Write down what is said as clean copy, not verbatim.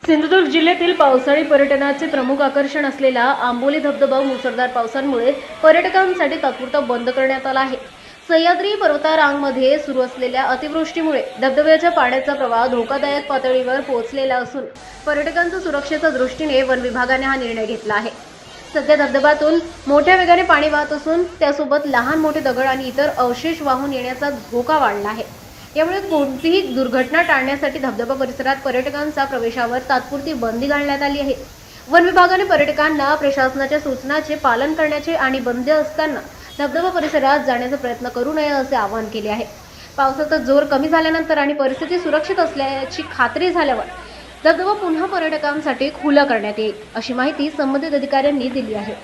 सिंधुदुर्ग जिल्ह्यातील पावसाळी पर्यटनाचे प्रमुख आकर्षण असलेला आंबोली धबधबा मुसळधार पावसामुळे पर्यटकांसाठी तात्पुरता बंद करण्यात आला आहे। सह्याद्री पर्वतरांगमध्ये सुरू असलेल्या अतिवृष्टीमुळे धबधब्याच्या पाण्याचा प्रवाह धोकादायक पातळीवर पोहोचलेला असून पर्यटकांच्या सुरक्षेच्या दृष्टीने वन विभागाने हा निर्णय घेतला आहे। सध्या धबधब्यातून मोठ्या वेगाने पाणी वाहत असून त्यासोबत लहान मोठे दगड आणि इतर अवशेष वाहून येण्याचा धोका वाढला आहे। यामुळे कोणतीही दुर्घटना टाळण्यासाठी धबधबा परिसरात पर्यटकांचा प्रवेशावर तात्पुरती बंदी घालण्यात आली आहे। वन विभागाने पर्यटकांना प्रशासनाच्या सूचनांचे पालन करण्याचे आणि बंदी असताना धबधबा परिसरात जाण्याचा प्रयत्न करू नये असे आवाहन केले आहे। पावसाचा जोर कमी झाल्यानंतर आणि परिस्थिती सुरक्षित असल्याची खात्री झाल्यावर धबधबा पुन्हा पर्यटकांसाठी खुला करण्यात येईल अशी माहिती संबंधित अधिकाऱ्यांनी दिली आहे।